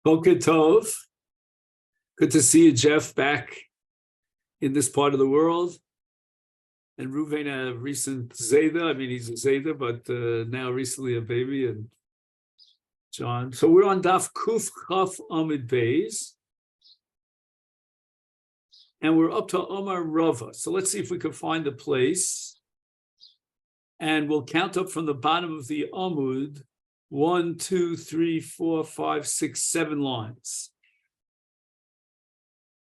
Boker Tov. Good to see you, Jeff, back in this part of the world. And Ruvain, a recent Zayda. I mean, he's a Zayda, but now recently a baby. And John. So we're on Daf Kuf Chaf Amid Beis. And we're up to Omar Rava. So let's see if we can find the place. And we'll count up from the bottom of the Amud. 1, 2, 3, 4, 5, 6, 7 lines.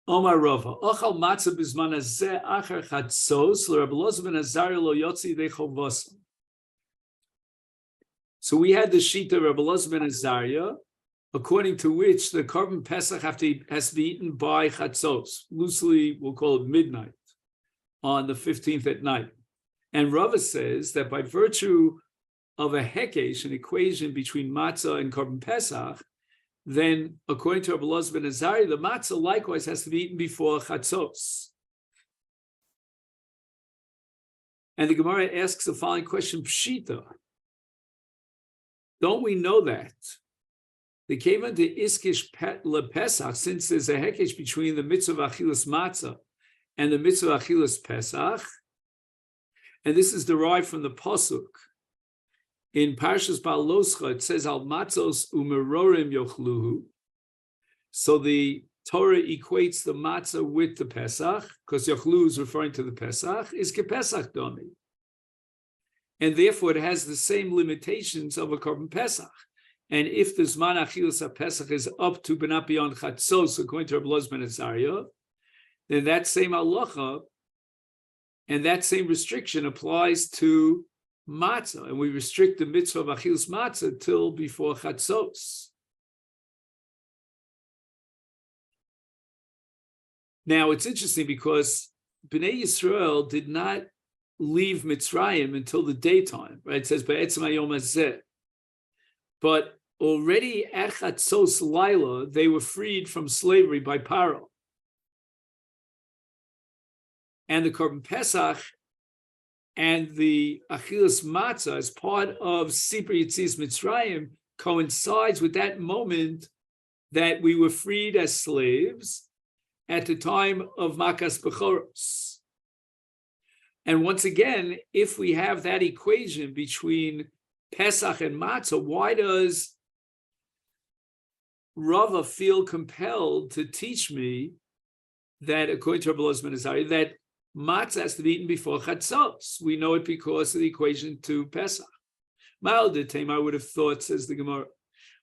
Omar Rava. Ochal matzah bizman hazeh acher chatzos l'Rabbi Elazar ben Azariah lo yotzi yidei chovasam. So we had the shita of Rabbi Elazar ben Azariah, according to which the korban Pesach has to be eaten by chatzos. Loosely, we'll call it midnight, on the 15th at night. And Rava says that by virtue of a hekesh, an equation between matzah and korban Pesach, then according to Rabbi Elazar ben Azariah, the matzah likewise has to be eaten before chatzos. And the Gemara asks the following question: Pshita. Don't we know that? They came into Iskish LePesach, since there's a hekesh between the mitzvah of Achilas Matzah and the mitzvah of Achilas Pesach, and this is derived from the Pasuk. In Parshas Baloscha, it says, Al matzos umerorim yochluhu. So the Torah equates the matzah with the Pesach, because yochluhu is referring to the Pesach, is kepesach domi. And therefore it has the same limitations of a korban Pesach. And if the Zman Achilas HaPesach is up to but not beyond Chatzos, according to Rabbi Elazar ben Azariah, then that same halacha and that same restriction applies to matzah, and we restrict the mitzvah of Achilas Matzah till before Chatzos. Now, it's interesting because Bnei Yisrael did not leave Mitzrayim until the daytime, right? It says, Ba'etzem hayom hazeh. But already at Chatzos Laila, they were freed from slavery by Paro. And the korban Pesach and the Achilas Matzah as part of Sipur Yetzias Mitzrayim coincides with that moment that we were freed as slaves at the time of Makas Bechoros. And once again, if we have that equation between Pesach and Matzah, why does Rava feel compelled to teach me that, according to Rabbi Elazar ben Azariah, that matzah has to be eaten before chatzos? We know it because of the equation to Pesach. Ma'al I would have thought, says the Gemara,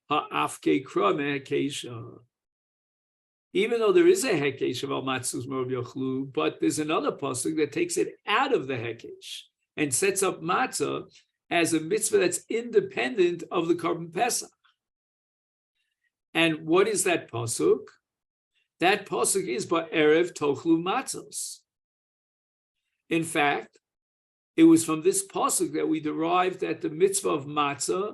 ha'afke kra me'hekesha. Even though there is a hekesh of al matzos merov yochlu, but there's another pasuk that takes it out of the hekesh and sets up matzah as a mitzvah that's independent of the korban Pesach. And what is that pasuk? That pasuk is ba'erev tochlu matzos. In fact, it was from this pasuk that we derived that the mitzvah of matzah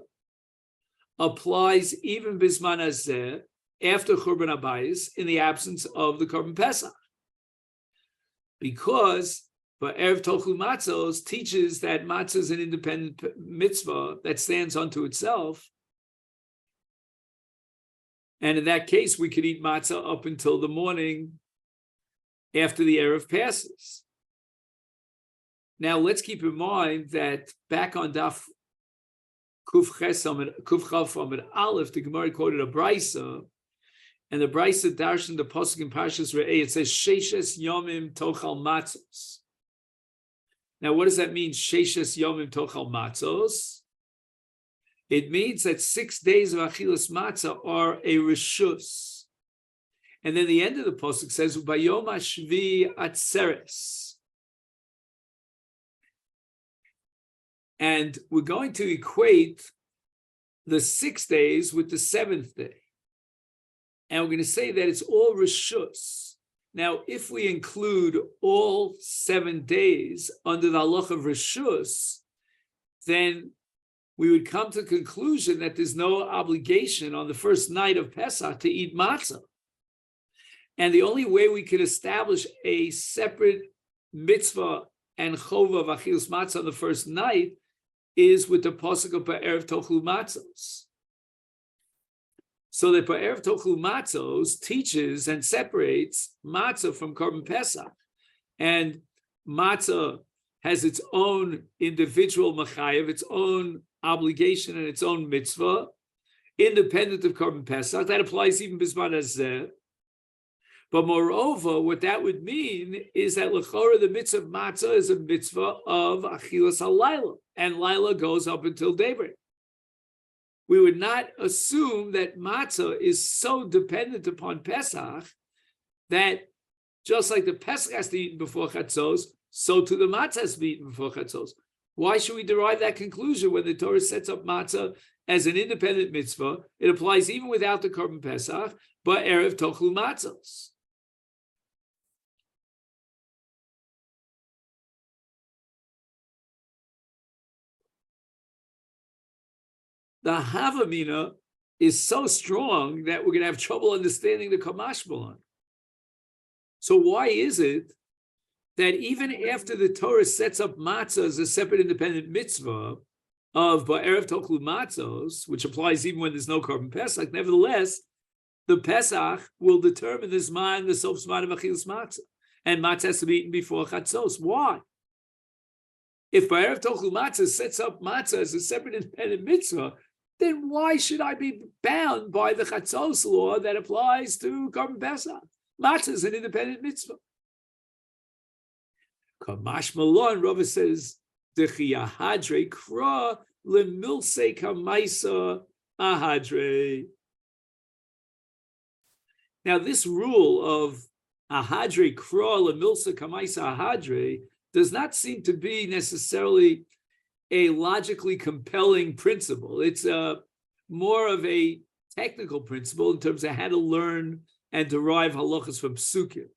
applies even bisman hazeh, after Churban Abayis, in the absence of the korban Pesach. Because Erev Tochlu Matzos teaches that matzah is an independent mitzvah that stands unto itself. And in that case, we could eat matzah up until the morning after the Erev passes. Now, let's keep in mind that back on Daf Kuf Chaf Amid Aleph, the Gemara quoted a Brisa, and the Brisa darshan the pasuk in Parshas Re'eh. It says Sheishes Yomim Tochal Matzos. Now, what does that mean? Sheishes Yomim Tochal Matzos. It means that 6 days of Achilas Matzah are a reshus. And then the end of the pasuk says Bayom Hashvi Atzeres. And we're going to equate the 6 days with the 7th day. And we're going to say that it's all reshus. Now, if we include all 7 days under the halach of reshus, then we would come to the conclusion that there's no obligation on the first night of Pesach to eat matzah. And the only way we could establish a separate mitzvah and chova of achilas matzah on the first night is with the pasuk of Ba'erev Tochlu Matzos. So that Ba'erev Tochlu Matzos teaches and separates matzah from Korban Pesach. And matzah has its own individual machayev, its own obligation and its own mitzvah, independent of Korban Pesach. That applies even Bisman Hazeh. But moreover, what that would mean is that l'chora, the mitzvah of matzah is a mitzvah of achilas halayla, and laila goes up until daybreak. We would not assume that matzah is so dependent upon Pesach that just like the Pesach has to be eaten before chatzos, so too the matzah has to be eaten before chatzos. Why should we derive that conclusion when the Torah sets up matzah as an independent mitzvah? It applies even without the Korban Pesach, but Erev Tochlu Matzos. The Havamina is so strong that we're going to have trouble understanding the Kamash Balan. So why is it that even after the Torah sets up matzah as a separate independent mitzvah of Ba'erev Tochlu Matzos, which applies even when there's no Korban Pesach, nevertheless, the Pesach will determine the Zman, the Sof Zman of Achilas Matzah, and matzah has to be eaten before Chatzos. Why? If Ba'erev Tochlu Matzah sets up matzah as a separate independent mitzvah, then why should I be bound by the Chatzos law that applies to Korban Pesach? Matzah is an independent mitzvah. Kamash Malon, Rava says, Dechi Ahadre Kra Lemilse Kamaisa Ahadre. Now, this rule of Ahadre Kra Lemilse Kamaisa Ahadre does not seem to be necessarily a logically compelling principle. It's more of a technical principle in terms of how to learn and derive halachas from psukim.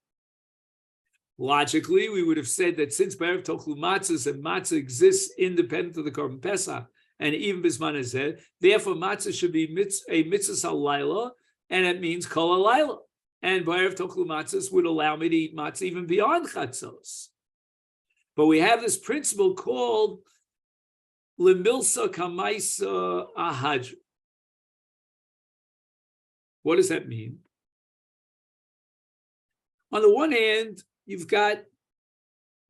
Logically, we would have said that since Ba'erev Tochlu Matzahs and matzah exists independent of the Korban Pesach and even Bisman Hazeh, therefore matzah should be a mitzvah halayla, and it means kol halayla. And Ba'erev Tochlu Matzahs would allow me to eat matzah even beyond chatzos. But we have this principle called Lemilsa Kamaisa Ahadr. What does that mean? On the one hand, you've got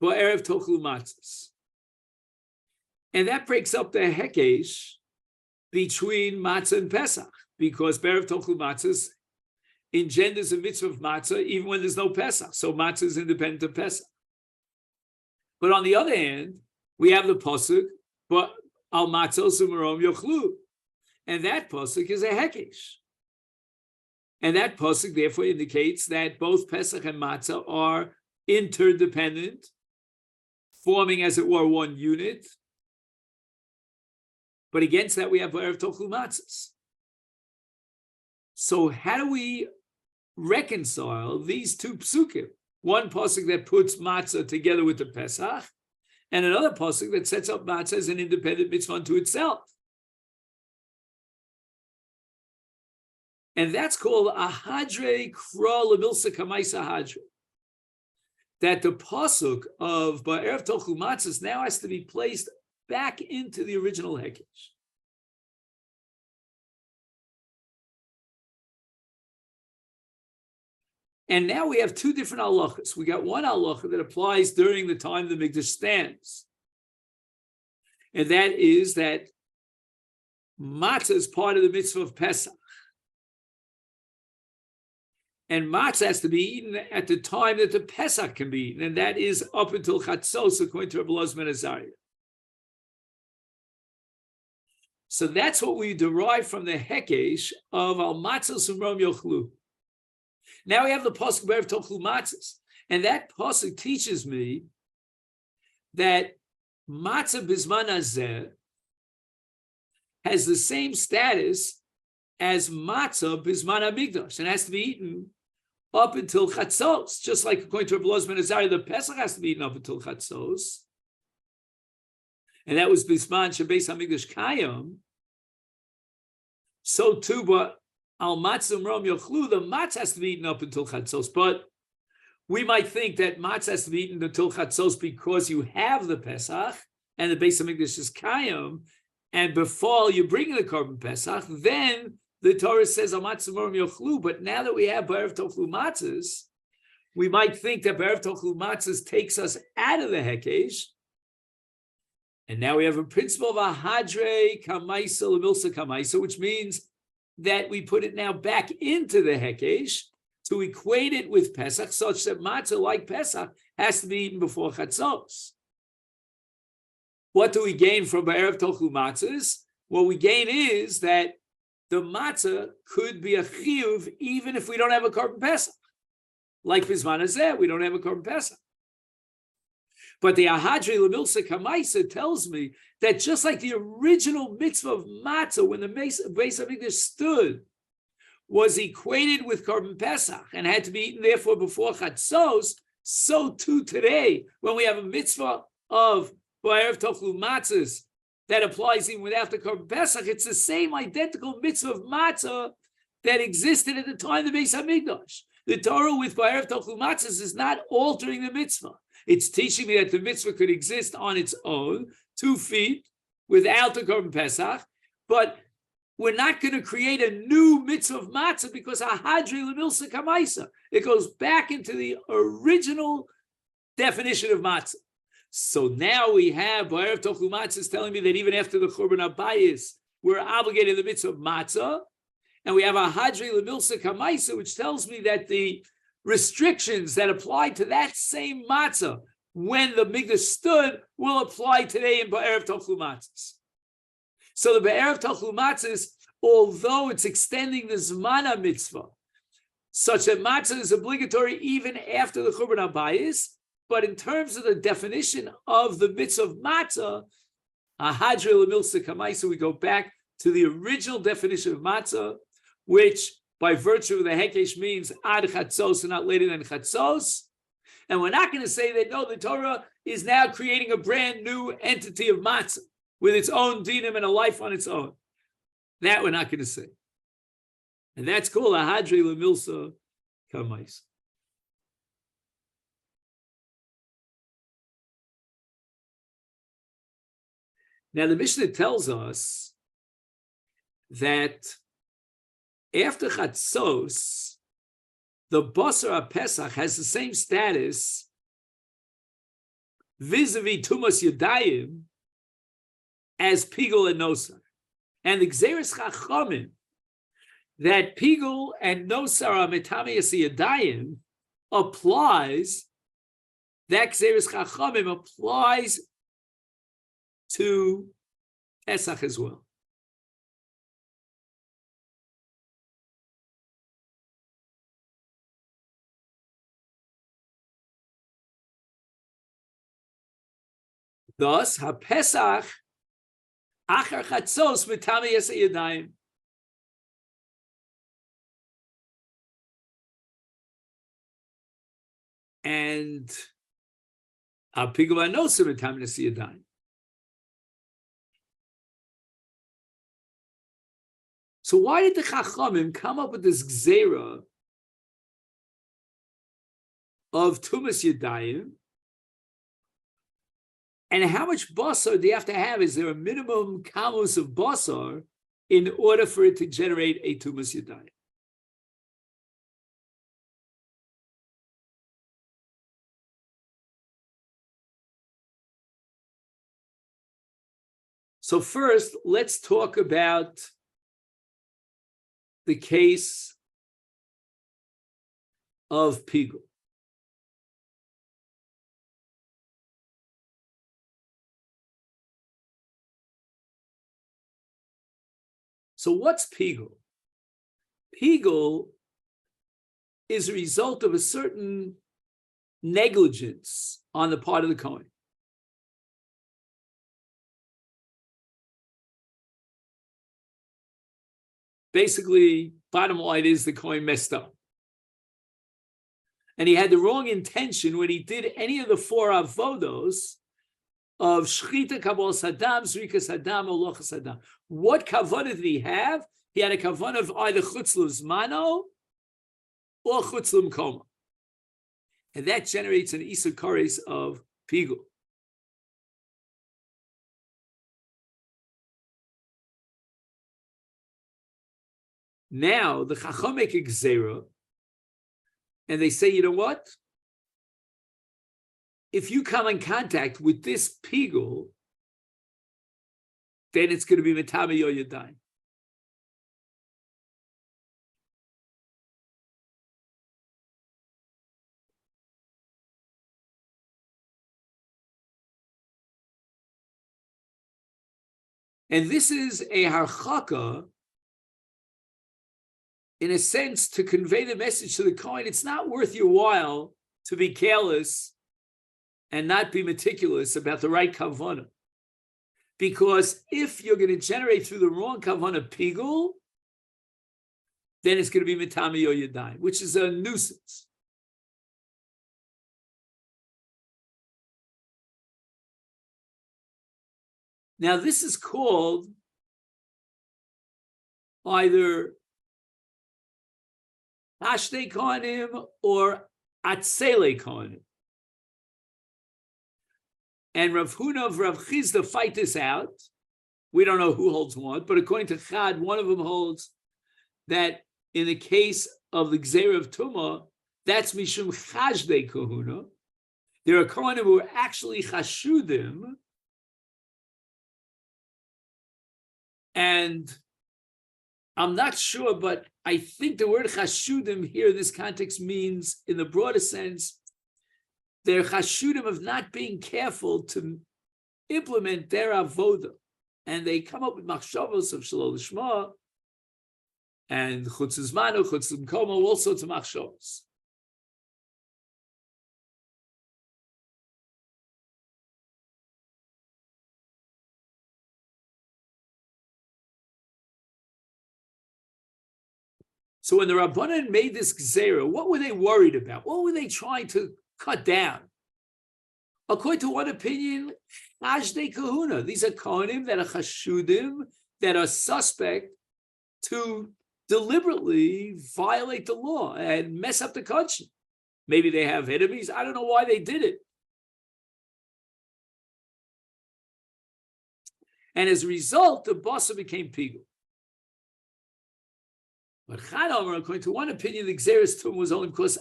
Ba'erev Tochlu Matzos. And that breaks up the Hekesh between Matzah and Pesach, because Ba'erev Tochlu Matzos engenders a mitzvah of Matzah even when there's no Pesach. So Matzah is independent of Pesach. But on the other hand, we have the Pasuk, but al matzos u'marom yochlu. And that pasuk is a hekesh. And that pasuk therefore indicates that both Pesach and matzah are interdependent, forming, as it were, one unit. But against that, we have Ba'erev Tochlu Matzos. So how do we reconcile these two psukim? One pasuk that puts matzah together with the Pesach, and another pasuk that sets up matzah as an independent mitzvah unto itself. And that's called ahadre kra lemilsa kamaisa ahadre. That the pasuk of Ba'erev Tochlu Matzos now has to be placed back into the original hekesh. And now we have two different halachas. We got one halacha that applies during the time the Mikdash stands. And that is that matzah is part of the mitzvah of Pesach. And matzah has to be eaten at the time that the Pesach can be eaten, and that is up until Chatzos, according to Rabbi Elazar ben Azariah. So that's what we derive from the Hekesh of Al Matzos Umrom Yochlu. Now we have the pasuk Ba'erev Tochlu Matzos, and that pasuk teaches me that matzah bisman hazeh has the same status as matzah bisman hamikdash, and has to be eaten up until chatzos, just like according to Rabbi Elazar ben Azariah, the Pesach has to be eaten up until chatzos, and that was bisman shebeis hamikdash kayam. So too, but al matzah rom yochlu, the matzah has to be eaten up until chatzos. But we might think that matzah has to be eaten until chatzos because you have the Pesach and the Beis Hamikdash is kayam, and before you bring the Korban Pesach, then the Torah says, but now that we have B'erev Tochlu Matzahs, we might think that B'erev Tochlu Matzahs takes us out of the Hekesh, and now we have a principle of a Hadre Kamaisa Lemilsa Kamaisa, which means that we put it now back into the Hekesh to equate it with Pesach, such that matzah, like Pesach, has to be eaten before Chatzos. What do we gain from B'erev Tochlu Matzahs? What we gain is that the matzah could be a chiyuv even if we don't have a Korban Pesach. Like Bizman Hazeh, we don't have a Korban Pesach. But the Ahadri Lemilsa Kamaisa tells me that just like the original mitzvah of matzah, when the Beis HaMikdash stood, was equated with Korban Pesach and had to be eaten therefore before Chatzos, so too today, when we have a mitzvah of B'erev Tochlu Matzahs that applies even without the Korban Pesach, it's the same identical mitzvah of matzah that existed at the time of the Beis HaMikdash. The Torah with B'erev Tochlu Matzahs is not altering the mitzvah. It's teaching me that the mitzvah could exist on its own, 2 feet, without the Korban Pesach, but we're not going to create a new mitzvah of matzah because Ahadri Lemilsa Kamaisa. It goes back into the original definition of matzah. So now we have B'erev Tochlu Matzahs telling me that even after the Churban Abayis, we're obligated to the mitzvah of matzah, and we have Ahadri Lemilsa Kamaisa, which tells me that the restrictions that apply to that same matzah when the Mikdash stood will apply today in B'erev Tochlu Matzahs. So the B'erev Tochlu Matzahs, although it's extending the Zmana mitzvah, such that matzah is obligatory even after the Churban Abayis, but in terms of the definition of the mitzvah of matzah, Ahadri Lemilsa Kamaisa, we go back to the original definition of matzah, which by virtue of the Hekesh means ad Chatzos and not later than Chatzos. And we're not going to say that, no, the Torah is now creating a brand new entity of matzah with its own dinim and a life on its own. That we're not going to say. And that's called Ahadri Lemilsa Kamaisa. Now the Mishnah tells us that after Chatzos, the Basar HaPesach has the same status vis-a-vis Tumas Yadayim as Pigul and Nosar. And the Gzeres Chachamim, that Pigul and Nosar are Metamias Yadayim, applies, that Gzeres Chachamim applies to Pesach as well. Thus, HaPesach Achar Chatzos Metamias Yadayim. And Pigul and Nosar Metamias Yadayim. So why did the Chachamim come up with this Gzeira of Tumas Yadayim? And how much basar do you have to have? Is there a minimum kamus of basar in order for it to generate a Tumas Yadayim? So first, let's talk about the case of Pigul. So what's Pigul? Pigul is a result of a certain negligence on the part of the Kohen. Basically, bottom line is the Kohen messed up. And he had the wrong intention when he did any of the 4 avodos of Shchita, Kabbalah Saddam, Zrika Saddam, Olocha Saddam. What kavanah did he have? He had a kavanah of either Chutzlum Zmano or Chutzlum Koma. And that generates an Isur Kares of Pigul. Now the Chacham make a gzera, and they say, you know what? If you come in contact with this pigul, then it's going to be metame your yadayim. And this is a harchaka, in a sense, to convey the message to the Kohen. It's not worth your while to be careless and not be meticulous about the right kavanah. Because if you're going to generate through the wrong kavanah pigul, then it's going to be mitami or yadayim, which is a nuisance. Now, this is called either Ashtei Kohanim or Atzele Kohanim. And Rav Huna of Rav Chizda fight this out. We don't know who holds what, but according to Chad, one of them holds that in the case of the Gzeira of Tumah, that's Mishum Chajdei Kohuna. There are Kohanim who are actually Chashudim, and I'm not sure, but I think the word Chashudim here in this context means, in the broader sense, they're Chashudim of not being careful to implement their avoda. And they come up with machshavos of Shalol Lishma and Chutz Zmanu, Chutz L'Mkomo, all sorts of machshavos. So when the Rabbanan made this Gzeira, what were they worried about? What were they trying to cut down? According to one opinion, Ashdei Kahuna. These are Kohanim that are Chashudim, that are suspect to deliberately violate the law and mess up the country. Maybe they have enemies. I don't know why they did it. And as a result, the Basa became Pigul. But Chad Omer, according to one opinion, the Gzeres Tum was only because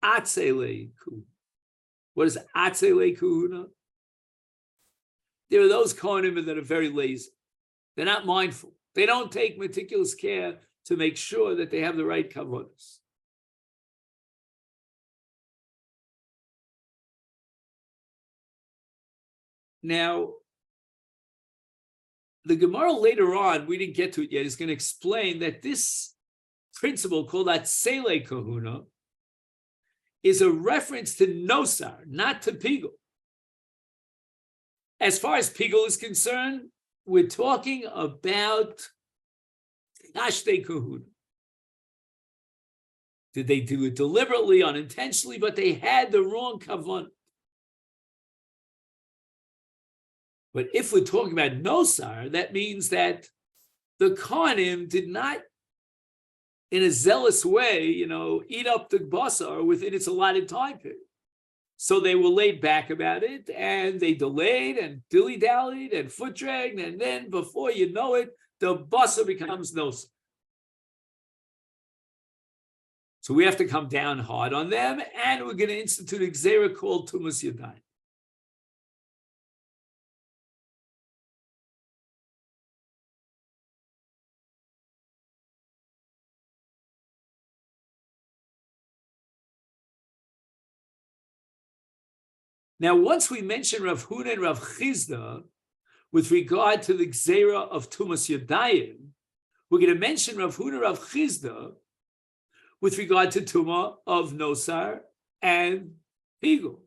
Atzele Kahuna. What is Atzele Kahuna? There are those Kohanim that are very lazy. They're not mindful. They don't take meticulous care to make sure that they have the right kavonos. Now, the Gemara later on, we didn't get to it yet, is going to explain that this principle called Atzele Kahuna is a reference to Nosar, not to Pigul. As far as Pigul is concerned, we're talking about Ashtei Kahuna. Did they do it deliberately, unintentionally, but they had the wrong kavanah? But if we're talking about Nosar, that means that the Kohanim did not, in a zealous way, eat up the basar within its allotted time period. So they were laid back about it, and they delayed and dilly-dallied and foot-dragged, and then before you know it, the basar becomes Nosar. So we have to come down hard on them, and we're going to institute a gzera called Tumas Yadayim. Now, once we mention Rav Huna and Rav Chizda with regard to the Gzeira of Tumas Yadayim, we're going to mention Rav Huna and Rav Chizda with regard to Tumah of Nosar and Pigul.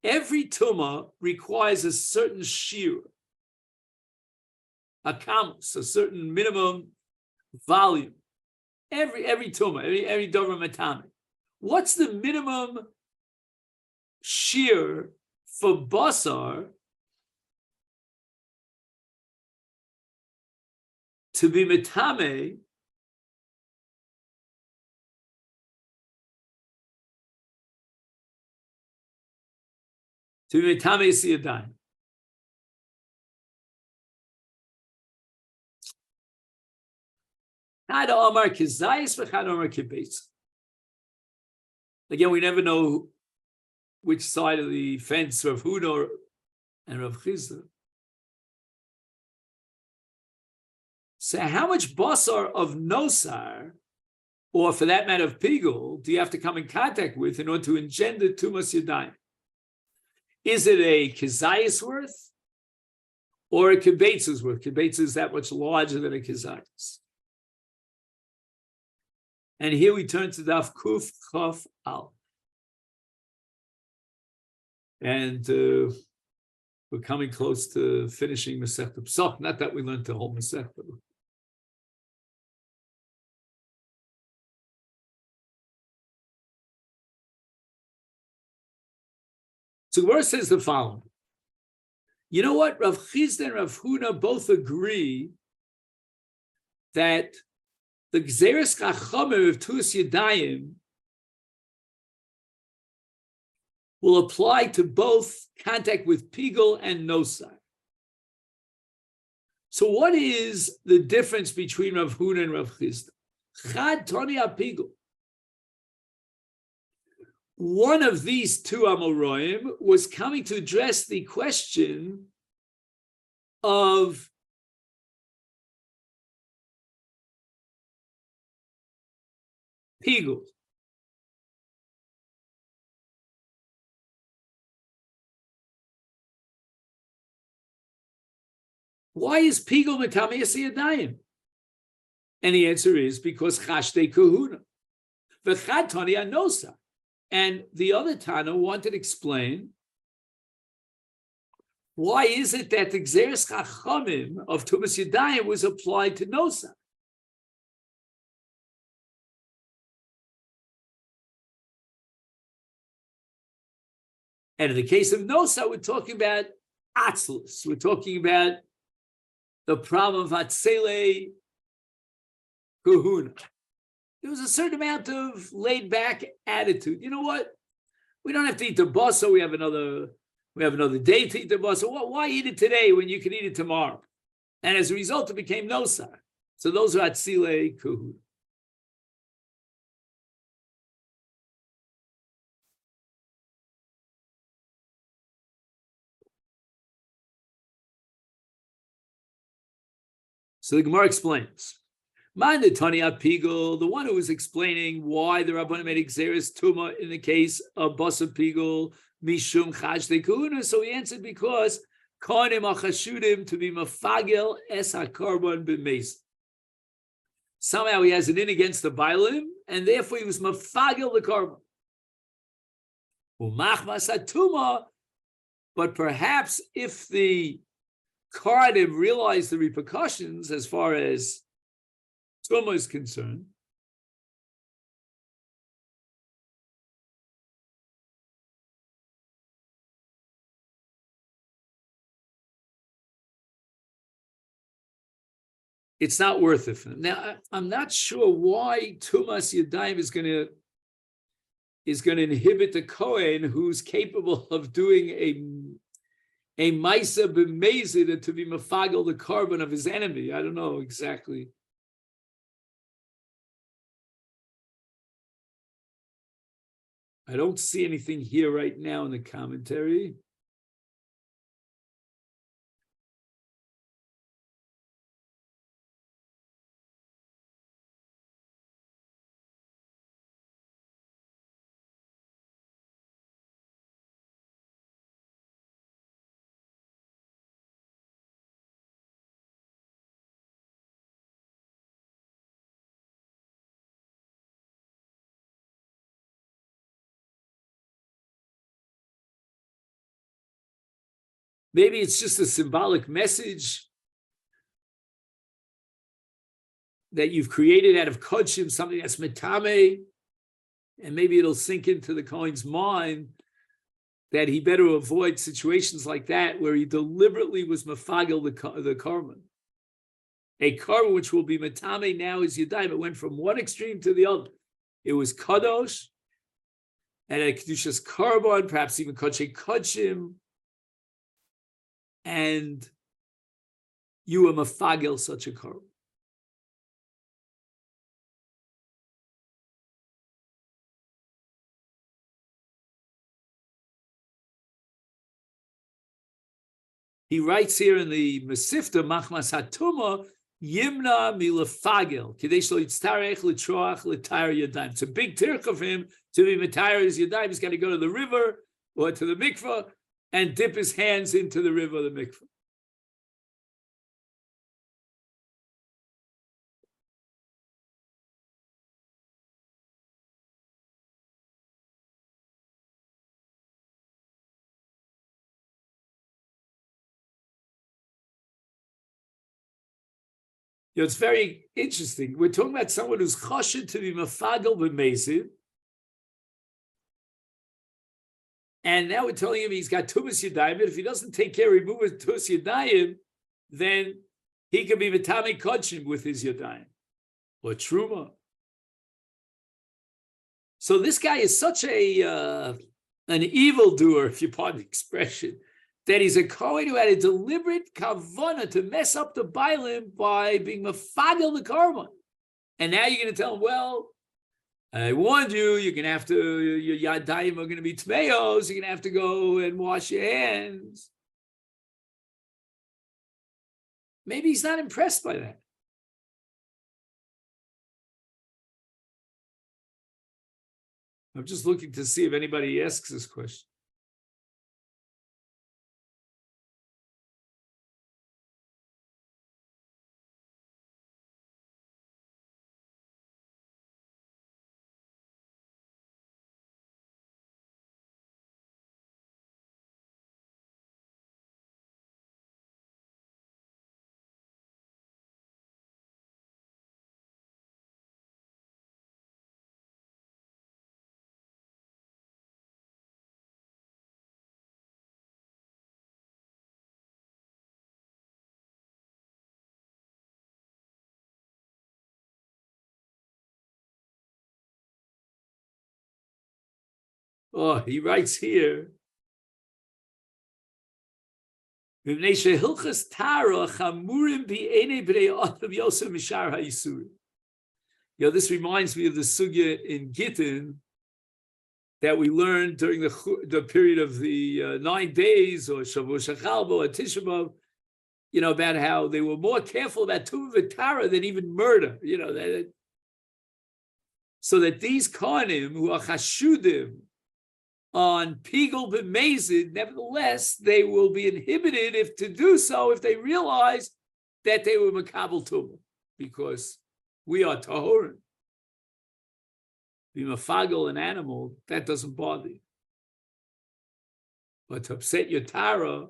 Every Tumah requires a certain shir, a kamus, a certain minimum volume. Every Tumah, every Dover Matami. What's the minimum shear for basar to be metame siyadayim? Chad Omar Kizayis v'Chad Omar Kibeitz. Again, we never know which side of the fence Rav Huna and Rav Chisda. So how much basar of nosar, or for that matter of pigul, do you have to come in contact with in order to engender tumas yadayim? Is it a kizayis worth or a kibetz's worth? Kibetz is that much larger than a kizayis. And here we turn to Daf Kuf Chaf Al. And we're coming close to finishing Masechet Pesachim. Not that we learned the whole Masechet. So the verse says the following. You know what? Rav Chisda and Rav Huna both agree that the Gzeres Chachamim of Tuas Yadayim will apply to both contact with Pigul and Nosar. So what is the difference between Rav Huna and Rav Chisda? Chad Toni Pigul. One of these two Amoraim was coming to address the question of Pigul. Why is Pigul Metame Yadayim? And the answer is because Chashtei Kahuna. V'chad Tani Anosa. And the other Tana wanted to explain why is it that the Gzeres Chachamim of Tumas Yadayim was applied to Nosa? And in the case of Nosa, we're talking about Atzlus. We're talking about the problem of Atzele Kahuna. There was a certain amount of laid-back attitude. You know what? We don't have to eat the basa. We have another day to eat the basa. Why eat it today when you can eat it tomorrow? And as a result, it became nosar. So those are atzile kuhud. So the Gemara explains. The one who was explaining why the Rabbanim made Xeris Tuma in the case of Basa Pigul, Mishum Chashdei Kahuna. So he answered because Kohanim Achashudim to be Mafagel Es HaKarban B'Meis. Somehow he has an in against the Bailim, and therefore he was Mafagel the Karban. Umachmas HaTuma, but perhaps if the Kohanim realized the repercussions as far as Tuma is concerned, it's not worth it for them. Now, I'm not sure why Tumas Yadayim is going to inhibit the Kohen who's capable of doing a Maisa B'Mezid to be Mafagel the Karban of his enemy. I don't know exactly. I don't see anything here right now in the commentary. Maybe it's just a symbolic message that you've created out of kodshim, something that's metame, and maybe it'll sink into the Kohen's mind that he better avoid situations like that where he deliberately was mafagel the karman. A karman which will be metame now is yadayim. It went from one extreme to the other. It was kadosh, and a kedushas karban, perhaps even kodshe kodshim, and you were mafagel such a karban. He writes here in the Masifta, Machmas Hatuma, Yimna milafagel, Kadesh lo yitztarech litroach l'tayr yadayim. It's a big tirk of him to be mitayr his yadayim. He's got to go to the river or to the mikvah and dip his hands into the river or the mikvah. It's very interesting. We're talking about someone who's choshed to be mafagel b'meisid, and now we're telling him he's got tumas yadayim. If he doesn't take care, remove his tumas yadayim, then he can be v'tamei kodshim with his yadayim or truma. So this guy is such an evildoer, if you pardon the expression, that he's a Kohen who had a deliberate kavanah to mess up the Bailim by being mafagel the karma. And now you're going to tell him, well, I warned you, you're going to have to, your yadayim are going to be tmeos, you're going to have to go and wash your hands. Maybe he's not impressed by that. I'm just looking to see if anybody asks this question. Oh, he writes here. You know, this reminds me of the sugya in Gittin that we learned during the period of the 9 days or Shavuot Shechalbo or Tisha B'Av, about how they were more careful about Tuva V'Tara than even murder, so that these Kohanim who are Chashudim on Pigul B'Mezid, nevertheless, they will be inhibited if they realize that they were Makabel Tumah, because we are Tahorim. Be Mafagel, an animal, that doesn't bother you. But to upset your Tara,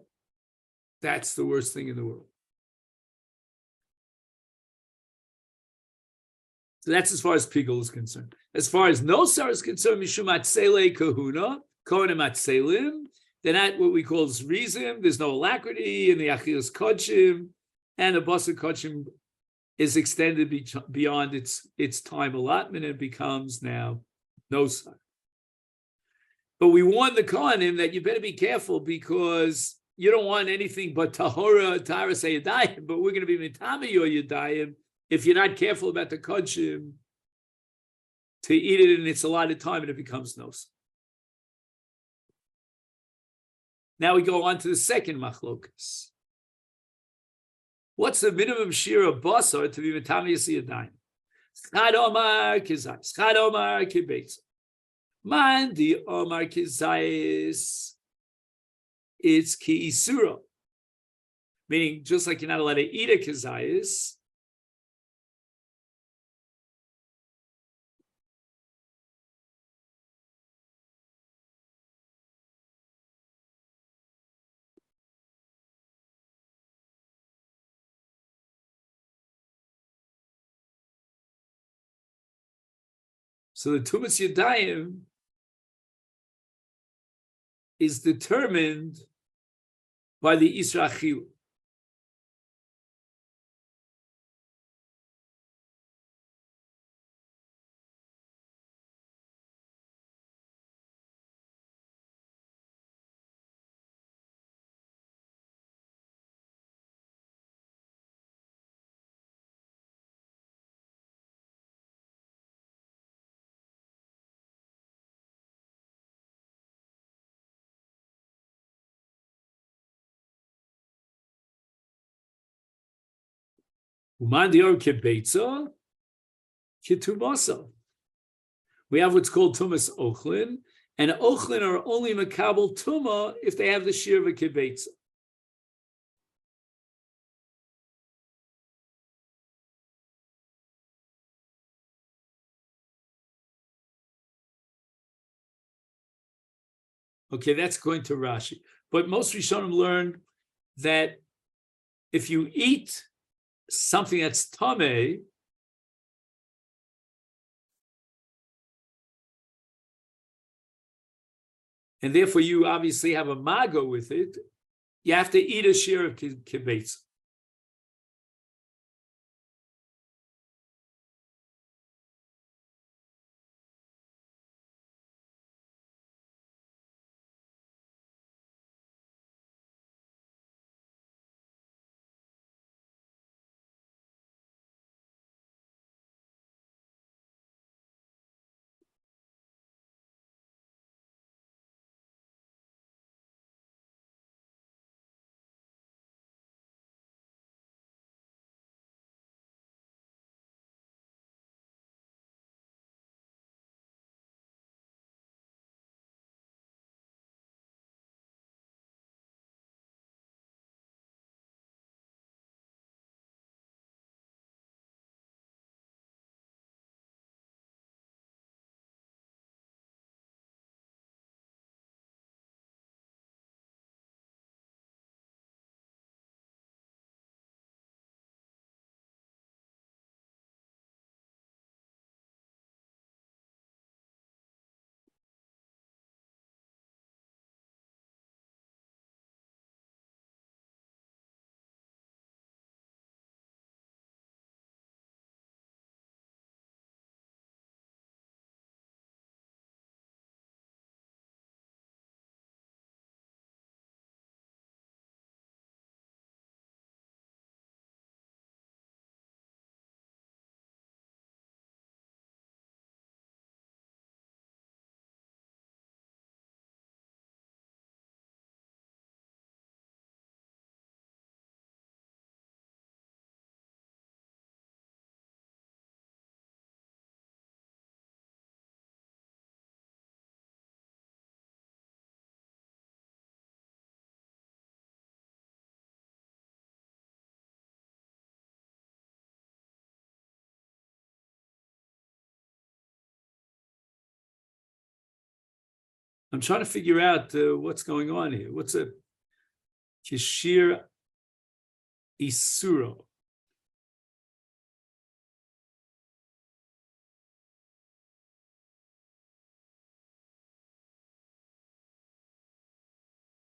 that's the worst thing in the world. So that's as far as Pigul is concerned. As far as Nosar is concerned, Mishum Atzele Kahuna, Kohanim Atzelim, they're not what we call Zrizim. There's no alacrity in the Achilas Kodshim, and the Basar Kodshim is extended beyond its time allotment and becomes now Nosar. But we warn the Kohanim that you better be careful, because you don't want anything but Tahora, Taras Yadayim, but we're going to be Mitami your Yadayim if you're not careful about the Kodshim to eat it in its allotted time and it becomes Nosar. Now we go on to the second machlokas. What's the minimum shear of basar to be metamius yadayim? Schad omar kizayis, schad omar kibeitz. Man di omar kizayis, it's ki isura, meaning just like you're not allowed to eat a kizayis, so the Tumas Yadayim is determined by the Isra Achil. Uman dior kebeitza kitumasa. We have what's called tumas ochlin, and ochlin are only makabel tuma if they have the shear of a kebeitza. Okay, that's going to Rashi. But most Rishonim learned that if you eat something that's tameh, and therefore you obviously have a mago with it, you have to eat a share of kibbutz. I'm trying to figure out what's going on here. What's a kishir isuro?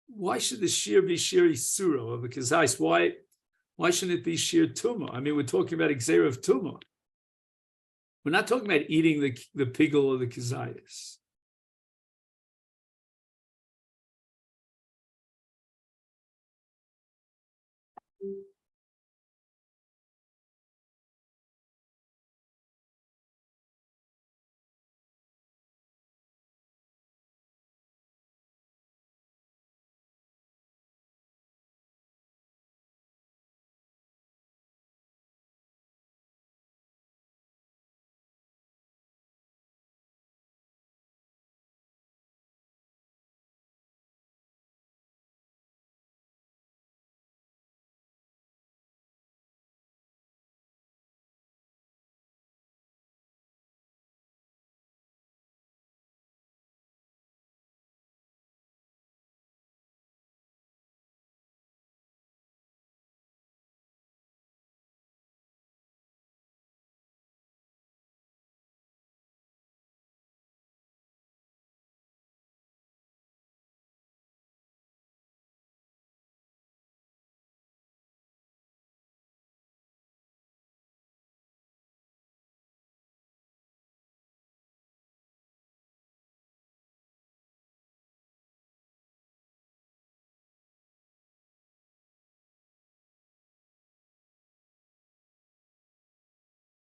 Why should the shear be shear isuro of a kazais? Why shouldn't it be shear tuma? I mean, we're talking about exer of tuma. We're not talking about eating the pigel or the kazayas.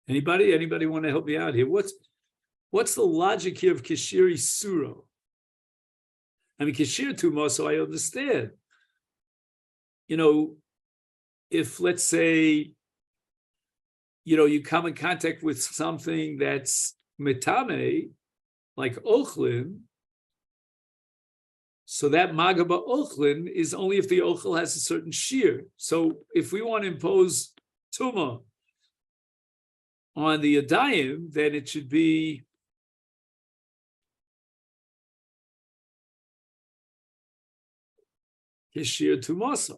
Anybody want to help me out here? What's the logic here of kishiri suro? I mean, kishir tuma, so I understand. You know, if let's say you come in contact with something that's metame, like ochlin, so that magaba ochlin is only if the ochel has a certain shear. So if we want to impose tuma on the yadayim, then it should be kishir tumasa.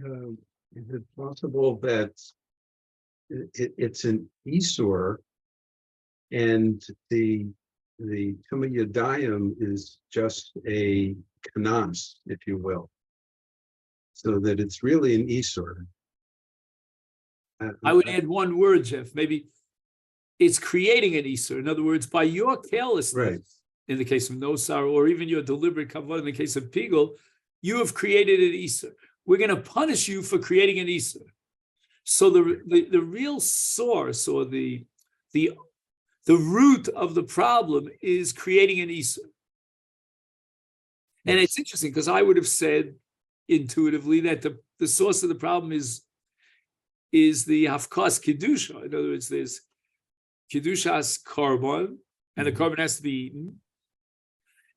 Is it possible that it's an Isur and the Tuma Yadayim is just a Kanas, if you will, so that it's really an Isur? I would add one word, Jeff. Maybe it's creating an Isur. In other words, by your carelessness, Right. In the case of Nosar, or even your deliberate kavod in the case of Pigel, you have created an Isur. We're going to punish you for creating an Isur. So the real source, or the root of the problem, is creating an Isur. And it's interesting because I would have said intuitively that the source of the problem is the Hafkas Kedusha. In other words, there's Kedushas Korban, and the korban has to be eaten.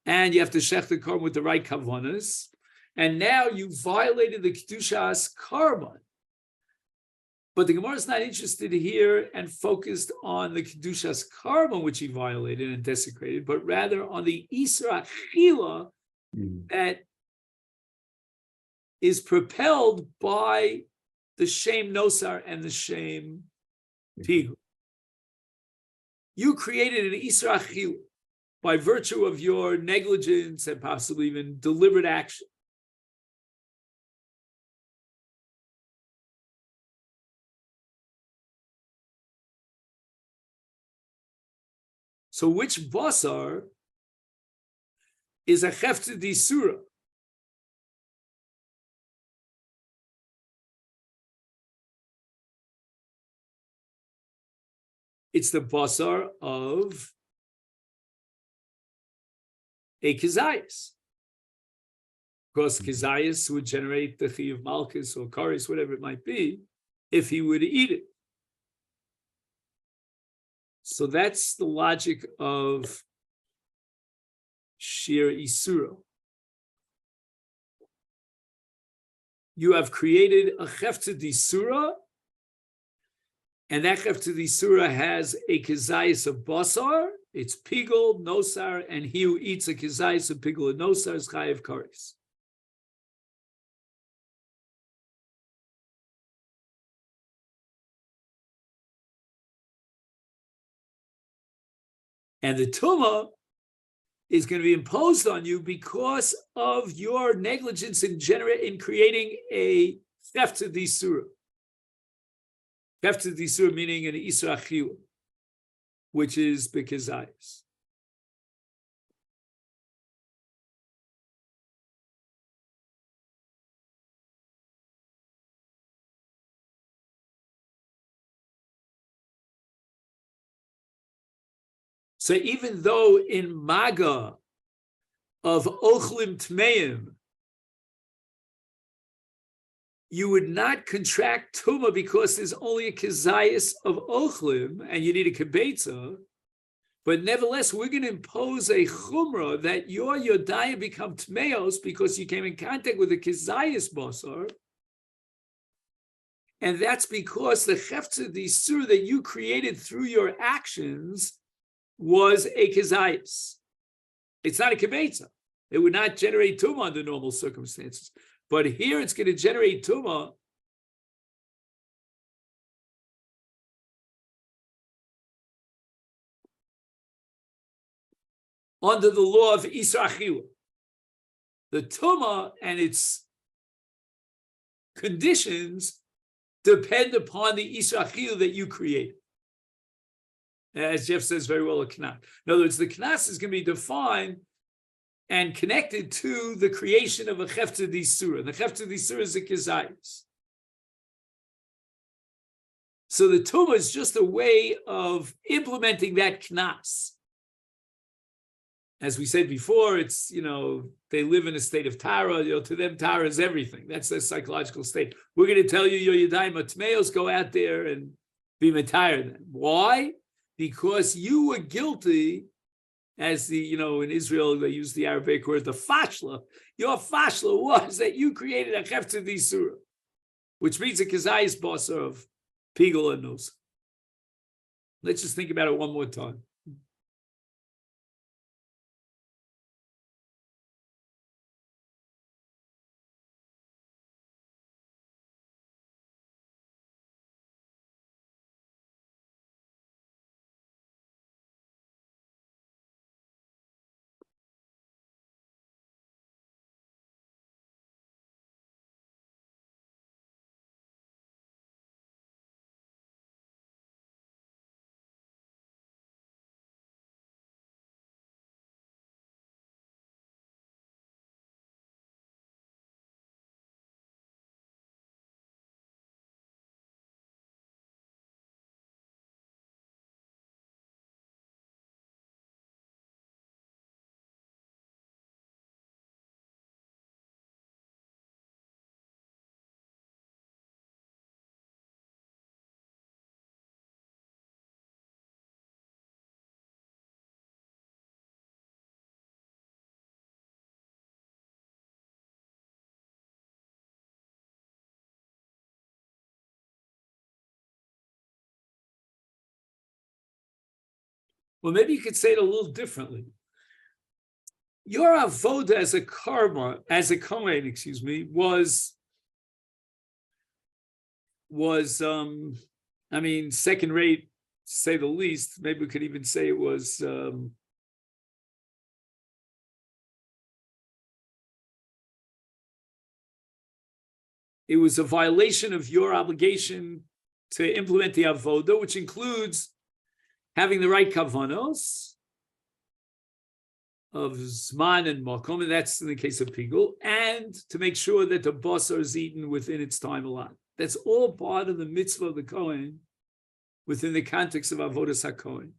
And you have to shech the korban with the right kavanas. And now you violated the Kedushas Korban. But the Gemara is not interested here and focused on the Kedushas Korban, which he violated and desecrated, but rather on the Isra Achila that is propelled by the Shem Nosar and the Shem Pigul. You created an Isra Achila by virtue of your negligence and possibly even deliberate action. So which basar is a chefte disura? It's the basar of a kizayis. Of course, kizayis would generate the chi of malchus or karis, whatever it might be, if he were to eat it. So that's the logic of shir isura. You have created a chefte disura, and that chefte disura has a kizayis of basar. It's pigul, nosar, and he who eats a kizayis of pigul and nosar is chayav karis. And the tumah is going to be imposed on you because of your negligence in creating a chefte disura. Chefte disura meaning an isra achila, which is bekizayis. So even though in maga of ochlim tmeim, you would not contract tuma because there's only a kizayis of ochlim and you need a kibetza, but nevertheless, we're going to impose a chumrah that your yodayim become tmeos because you came in contact with a kizayis basar, and that's because the chefte disur that you created through your actions was a kizayis. It's not a kibetza. It would not generate tumah under normal circumstances. But here it's going to generate tumah under the law of Isra Achila. The tumah and its conditions depend upon the Isra Achila that you create. As Jeff says very well, a knas. In other words, the knas is going to be defined and connected to the creation of a chefta d'isura. The chefta d'isura is a kezayis. So the tumah is just a way of implementing that knas. As we said before, it's, they live in a state of tara. To them, tara is everything. That's their psychological state. We're going to tell you, your yadayim atmeos, go out there and be matayer them. Why? Because you were guilty, as in Israel, they use the Arabic word, the fashla. Your fashla was that you created a chefta d'isura, which means a kezayis basar of pigel and nos. Let's just think about it one more time. Well, maybe you could say it a little differently. Your avoda as a karma, as a kohen, was second rate, to say the least. Maybe we could even say it was a violation of your obligation to implement the avoda, which includes having the right kavanos of zman and makom, and that's in the case of pigul, and to make sure that the basar is eaten within its time allotted. That's all part of the mitzvah of the kohen within the context of avodas hakohen.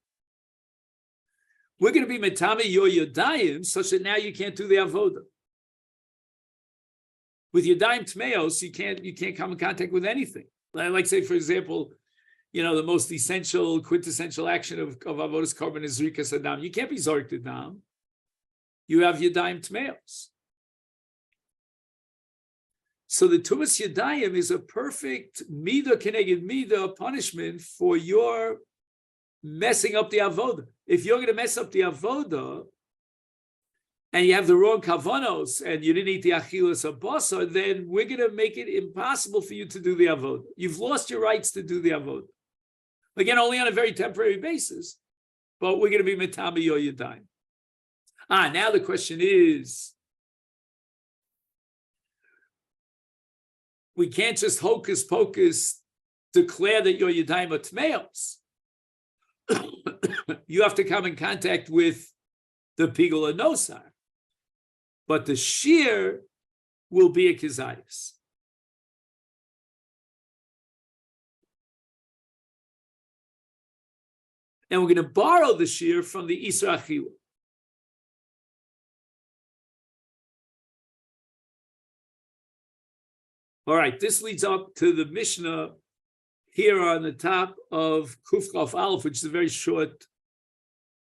We're going to be metame your yodayim such that now you can't do the avoda. With yodayim tmeos, you can't come in contact with anything. Like say, for example, the most essential, quintessential action of avodas korban is zrikas adam. You can't be zorked adam. You have yadayim tmeos. So the tumas yadayim is a perfect midah keneged midah punishment for your messing up the avoda. If you're going to mess up the avoda and you have the wrong kavanos and you didn't eat the achilas of basar, then we're going to make it impossible for you to do the avoda. You've lost your rights to do the avoda. Again, only on a very temporary basis, but we're going to be metame your yadayim. Now the question is, we can't just hocus pocus declare that your yadayim are tmeos. You have to come in contact with the pigul and nosar. But the shear will be a kezayis. And we're going to borrow the shear from the Isra Achila. All right, this leads up to the Mishnah here on the top of Kuf Chaf Aleph, which is a very short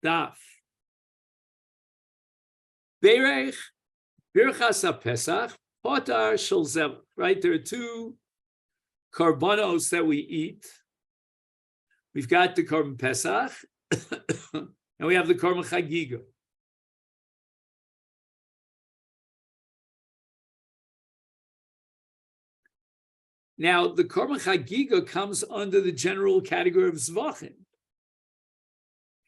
daf. Berech Birchas HaPesach Potar Shel Zevach. Right, there are two karbanos that we eat. We've got the Korban Pesach, and we have the Korban Chagiga. Now, the Korban Chagiga comes under the general category of Zvachim.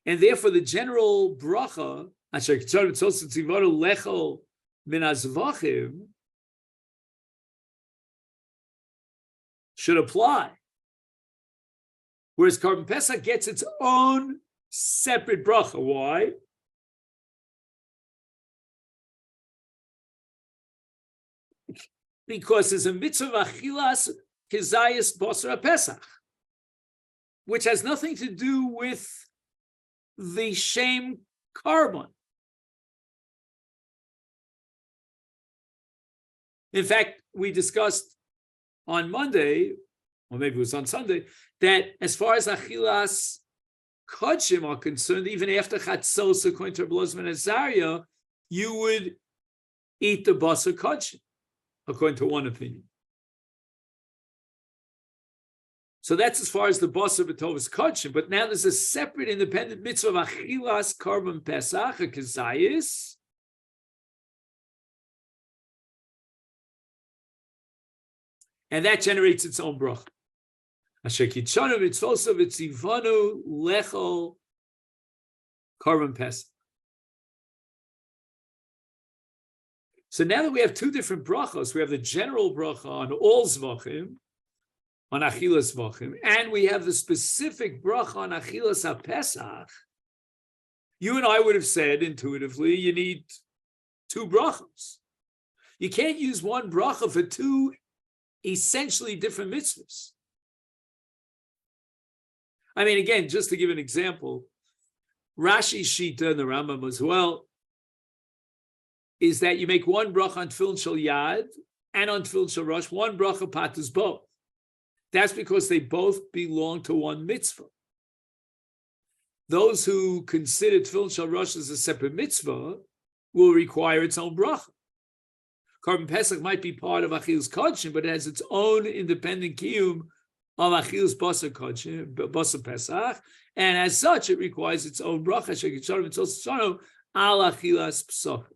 And therefore, the general bracha, Asher Kitzor Mitzvos Tzivanu Lechol Min HaZvachim, should apply. Whereas Korban Pesach gets its own separate bracha. Why? Because there's a mitzvah of achilas kezayis basar Pesach, which has nothing to do with the shame carbon. In fact, we discussed on Monday, or maybe it was on Sunday, that as far as achilas kodshim are concerned, even after chatzos, according to Blozman and Zaria, you would eat the basar kodshim, according to one opinion. So that's as far as the basar b'tovas kodshim. But now there's a separate independent mitzvah of achilas korban pesach, a kezayis, and that generates its own bracha. Asher kitshanu mitzvosav v'tzivanu lechol korban pesach. So now that we have two different brachos, we have the general bracha on all zvachim, on achilas zvachim, and we have the specific bracha on achilas haPesach. You and I would have said intuitively, you need two brachos. You can't use one bracha for two essentially different mitzvahs. I mean, again, just to give an example, Rashi Shita and the Rambam as well, is that you make one bracha on Tefillin Shel Yad and on Tefillin Shel Rosh, one bracha patus both. That's because they both belong to one mitzvah. Those who consider Tefillin Shel Rosh as a separate mitzvah will require its own bracha. Korban Pesach might be part of Achilas Kodshim, but it has its own independent kiyum of Achilas Basar Kodshim, Basar Pesach, and as such, it requires its own bracha. Shekitzarim Mitzvos al Achilas Pesach.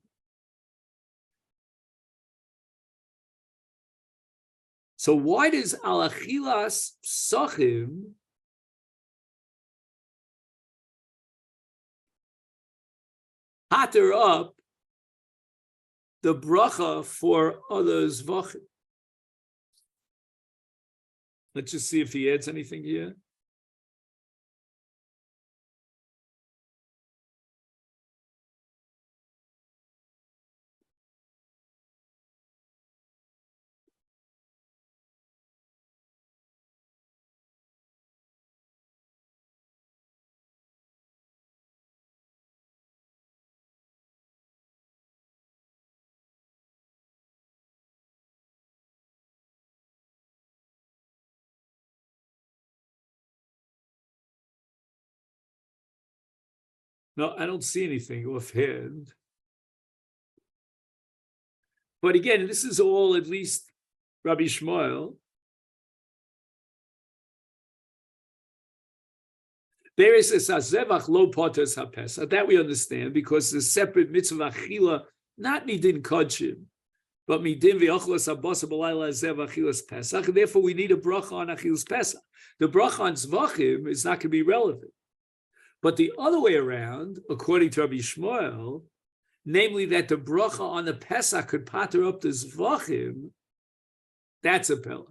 So why does al achilas psachim patter up the bracha for other zvachim? Let's just see if he adds anything here. No, I don't see anything offhand. But again, this is all at least Rabbi Shmuel. There is a sazevach lo potes hapesach. That we understand because the separate mitzvah achila, not midin kodshim, but midin v'ochlos habasa b'layla zev achilas pesach. Therefore, we need a bracha on achilas pesach. The bracha on zvachim is not going to be relevant. But the other way around, according to Rabbi Shmuel, namely that the bracha on the Pesach could patter up the Zvachim, that's a pella.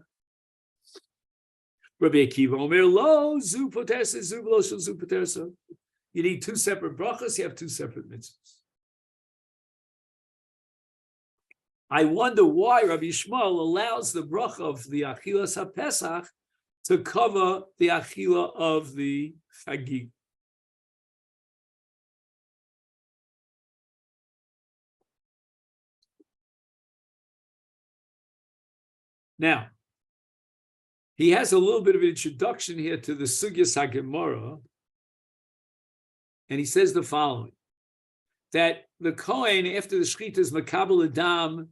Rabbi Akiva Omer lo zu potersa zu lo shel zu potersa. You need two separate brachas, you have two separate mitzvahs. I wonder why Rabbi Shmuel allows the bracha of the Achilas HaPesach to cover the Achila of the Chagig. Now, he has a little bit of an introduction here to the Sugyas HaGemara, and he says the following, that the Kohen, after the Shechita, is Makabel Adam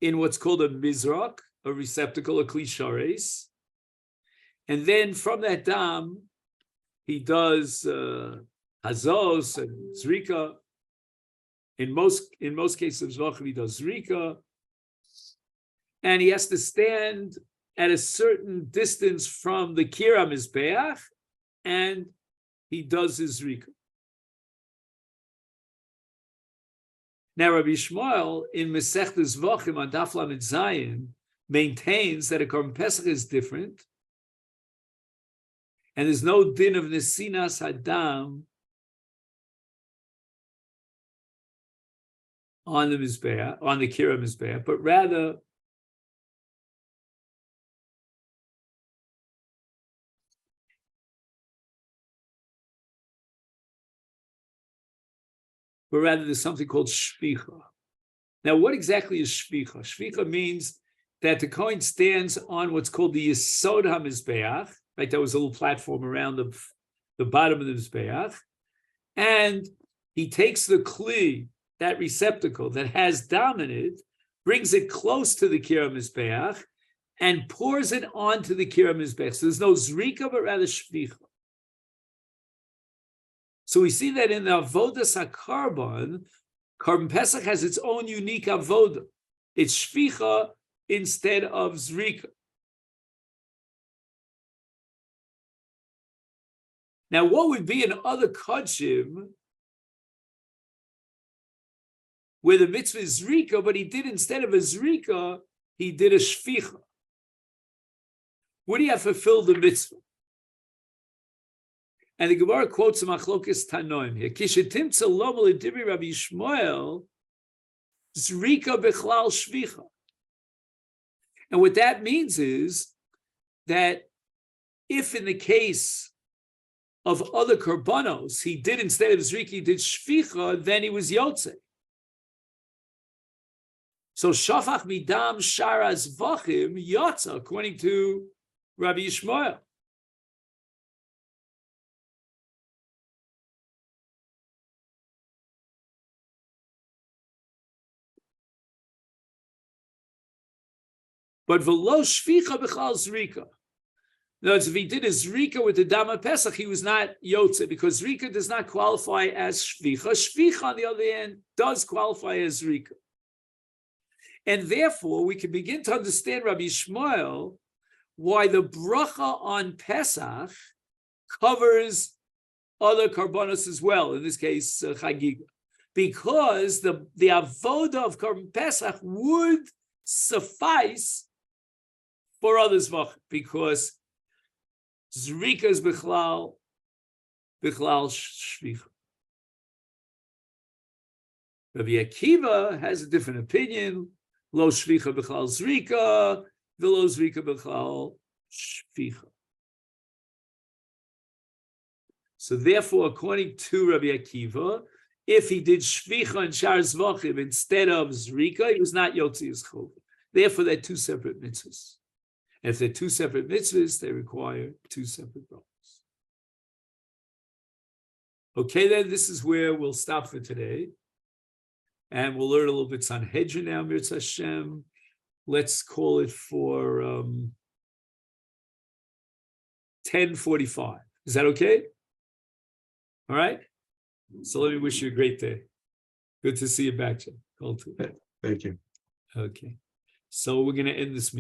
in what's called a Mizrak, a receptacle, a Kli Shares, and then from that Dam, he does Hazos and Zrika. In most cases of Zvachim, he does Zrika, and he has to stand at a certain distance from the Kira Mizbeach, and he does his Zrika. Now, Rabbi Shmuel in Masechet Zvachim on Daf Lamed Zayin maintains that a Korban Pesach is different, and there's no din of Nesinas Hadam on the Mizbeach, on the Kira Mizbeach, but rather there's something called shvicha. Now, what exactly is shvicha? Shvicha means that the Kohen stands on what's called the Yesod HaMizbeach, right? That was a little platform around the bottom of the Mizbeach, and he takes the kli, that receptacle that has dam in it, brings it close to the Kira Mizbeach, and pours it onto the Kira Mizbeach. So there's no zrika, but rather shvicha. So we see that in the Avodas HaKarban, Korban Pesach has its own unique avoda. It's shvicha instead of zrika. Now, what would be in other kodshim where the mitzvah is zrika, but he did instead of a zrika, he did a shvicha? Would he have fulfilled the mitzvah? And the Gemara quotes a machlokes tanoim here. Kishetimtza lomo l'dibri Rabbi Shmuel zrika bechlal shvicha. And what that means is that if in the case of other korbanos, he did instead of zrika, he did shvicha, then he was yotze. So shafach midam sharas vachim yotza, according to Rabbi Shmuel. But v'lo shvicha b'chal zrika. In other words, if he did his zrika with the dam Pesach, he was not yotze, because zrika does not qualify as shvicha. Shvicha, on the other hand, does qualify as zrika. And therefore, we can begin to understand Rabbi Shmuel, why the bracha on Pesach covers other karbonos as well, in this case, chagiga. Because the avoda of Korban Pesach would suffice for others, because zrika is bichlal shvicha. Rabbi Akiva has a different opinion. Lo shvicha bichlal zrika, v'lo zrika bichlal shvicha. So therefore, according to Rabbi Akiva, if he did shvicha and shar zvachim instead of zrika, he was not yotzi yischol. Therefore, they're two separate mitzvahs. And if they're two separate mitzvahs, they require two separate brachos. Okay, then this is where we'll stop for today. And we'll learn a little bit Sanhedrin now, Mirz Hashem. Let's call it for 10:45. Is that okay? All right? So let me wish you a great day. Good to see you back, Jim. Thank you. Okay. So we're going to end this meeting.